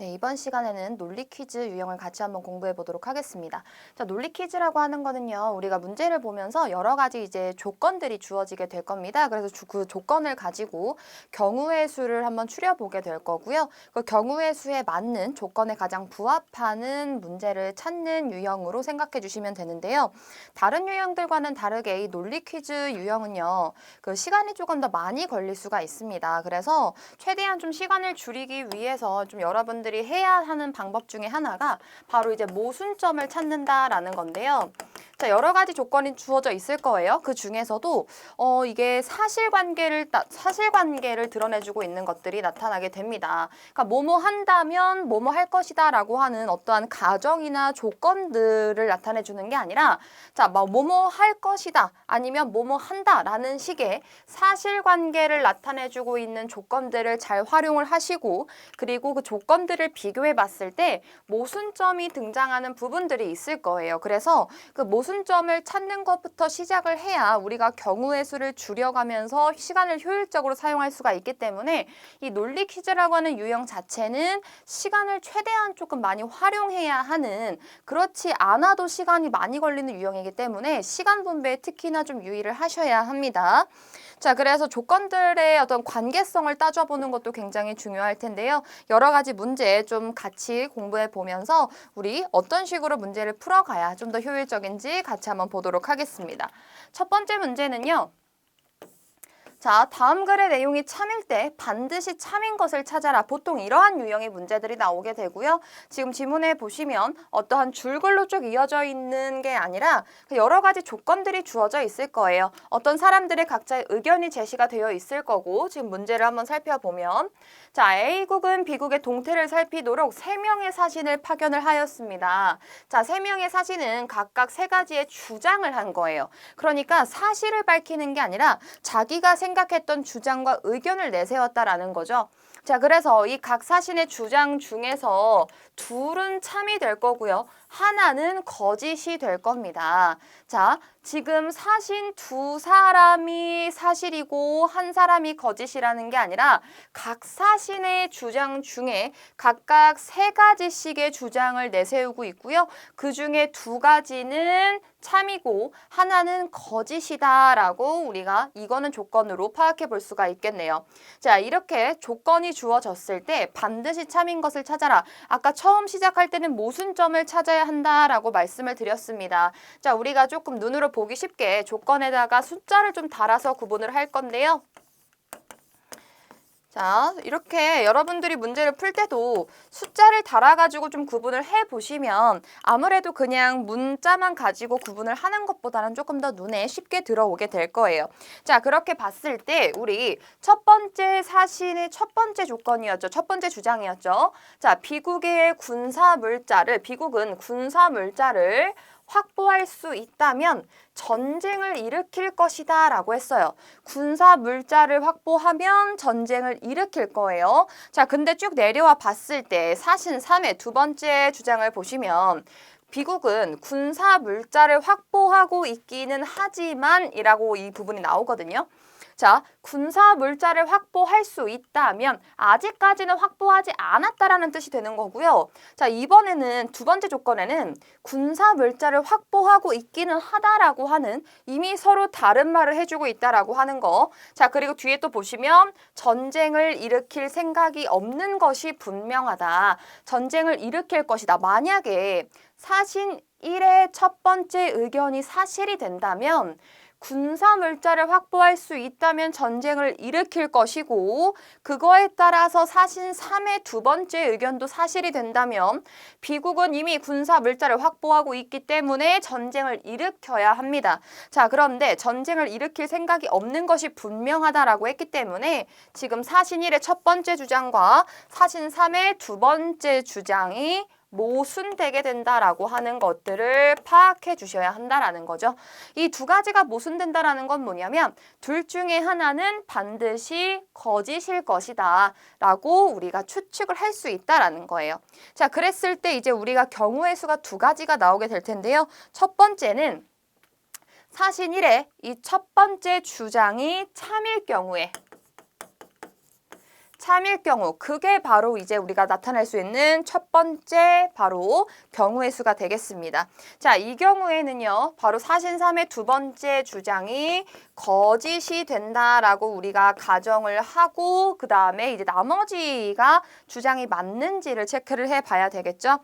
네, 이번 시간에는 논리 퀴즈 유형을 같이 한번 공부해 보도록 하겠습니다. 자, 논리 퀴즈라고 하는 거는요, 우리가 문제를 보면서 여러 가지 이제 조건들이 주어지게 될 겁니다. 그래서 그 조건을 가지고 경우의 수를 한번 추려보게 될 거고요. 그 경우의 수에 맞는 조건에 가장 부합하는 문제를 찾는 유형으로 생각해 주시면 되는데요. 다른 유형들과는 다르게 이 논리 퀴즈 유형은요, 그 시간이 조금 더 많이 걸릴 수가 있습니다. 그래서 최대한 좀 시간을 줄이기 위해서 좀 여러분들이 해야 하는 방법 중에 하나가 바로 이제 모순점을 찾는다라는 건데요. 자, 여러 가지 조건이 주어져 있을 거예요. 그 중에서도 이게 사실관계를 드러내주고 있는 것들이 나타나게 됩니다. 그러니까 뭐뭐 한다면 뭐뭐 할 것이다라고 하는 어떠한 가정이나 조건들을 나타내 주는 게 아니라 자, 뭐뭐 할 것이다 아니면 뭐뭐 한다라는 식의 사실관계를 나타내주고 있는 조건들을 잘 활용을 하시고 그리고 그 조건들을 비교해 봤을 때 모순점이 등장하는 부분들이 있을 거예요. 그래서 그 모순점을 찾는 것부터 시작을 해야 우리가 경우의 수를 줄여가면서 시간을 효율적으로 사용할 수가 있기 때문에 이 논리 퀴즈라고 하는 유형 자체는 시간을 최대한 조금 많이 활용해야 하는 그렇지 않아도 시간이 많이 걸리는 유형이기 때문에 시간 분배에 특히나 좀 유의를 하셔야 합니다. 자, 그래서 조건들의 어떤 관계성을 따져보는 것도 굉장히 중요할 텐데요. 여러 가지 문제 좀 같이 공부해 보면서 우리 어떤 식으로 문제를 풀어가야 좀 더 효율적인지 같이 한번 보도록 하겠습니다. 첫 번째 문제는요. 자, 다음 글의 내용이 참일 때 반드시 참인 것을 찾아라. 보통 이러한 유형의 문제들이 나오게 되고요. 지금 지문에 보시면 어떠한 줄글로 쭉 이어져 있는 게 아니라 여러 가지 조건들이 주어져 있을 거예요. 어떤 사람들의 각자의 의견이 제시가 되어 있을 거고 지금 문제를 한번 살펴보면 자, A국은 B국의 동태를 살피도록 3명의 사신을 파견을 하였습니다. 자, 3명의 사신은 각각 3가지의 주장을 한 거예요. 그러니까 사실을 밝히는 게 아니라 자기가 생각했던 주장과 의견을 내세웠다라는 거죠. 자, 그래서 이 각 사신의 주장 중에서 둘은 참이 될 거고요. 하나는 거짓이 될 겁니다. 자, 지금 사신 두 사람이 사실이고 한 사람이 거짓이라는 게 아니라 각 사신의 주장 중에 각각 3가지씩의 주장을 내세우고 있고요. 그 중에 2가지는 참이고 하나는 거짓이다라고 우리가 이거는 조건으로 파악해 볼 수가 있겠네요. 자, 이렇게 조건이 주어졌을 때 반드시 참인 것을 찾아라. 아까 처음 시작할 때는 모순점을 찾아야 한다라고 말씀을 드렸습니다. 자, 우리가 조금 눈으로 보기 쉽게 조건에다가 숫자를 좀 달아서 구분을 할 건데요. 자, 이렇게 여러분들이 문제를 풀 때도 숫자를 달아가지고 좀 구분을 해보시면 아무래도 그냥 문자만 가지고 구분을 하는 것보다는 조금 더 눈에 쉽게 들어오게 될 거예요. 자, 그렇게 봤을 때 우리 첫 번째 사신의 첫 번째 조건이었죠. 첫 번째 주장이었죠. 자, 비국은 군사 물자를 확보할 수 있다면 전쟁을 일으킬 것이다 라고 했어요. 군사 물자를 확보하면 전쟁을 일으킬 거예요. 자, 근데 쭉 내려와 봤을 때 사신 3의 두 번째 주장을 보시면 비국은 군사 물자를 확보하고 있기는 하지만 이라고 이 부분이 나오거든요. 자, 군사 물자를 확보할 수 있다면 아직까지는 확보하지 않았다라는 뜻이 되는 거고요. 자, 이번에는 두 번째 조건에는 군사 물자를 확보하고 있기는 하다라고 하는 이미 서로 다른 말을 해주고 있다라고 하는 거. 자, 그리고 뒤에 또 보시면 전쟁을 일으킬 생각이 없는 것이 분명하다. 전쟁을 일으킬 것이다. 만약에 사신 1의 첫 번째 의견이 사실이 된다면 군사 물자를 확보할 수 있다면 전쟁을 일으킬 것이고 그거에 따라서 사신 3의 두 번째 의견도 사실이 된다면 비국은 이미 군사 물자를 확보하고 있기 때문에 전쟁을 일으켜야 합니다. 자, 그런데 전쟁을 일으킬 생각이 없는 것이 분명하다라고 했기 때문에 지금 사신 1의 첫 번째 주장과 사신 3의 두 번째 주장이 모순되게 된다라고 하는 것들을 파악해 주셔야 한다라는 거죠. 이 2가지가 모순된다라는 건 뭐냐면 둘 중에 하나는 반드시 거짓일 것이다 라고 우리가 추측을 할 수 있다라는 거예요. 자, 그랬을 때 이제 우리가 경우의 수가 2가지가 나오게 될 텐데요. 첫 번째는 사신 1의 이 첫 번째 주장이 참일 경우에 3일 경우 그게 바로 이제 우리가 나타낼 수 있는 첫 번째 바로 경우의 수가 되겠습니다. 자, 이 경우에는요. 바로 사신삼의 두 번째 주장이 거짓이 된다라고 우리가 가정을 하고 그 다음에 이제 나머지가 주장이 맞는지를 체크를 해봐야 되겠죠.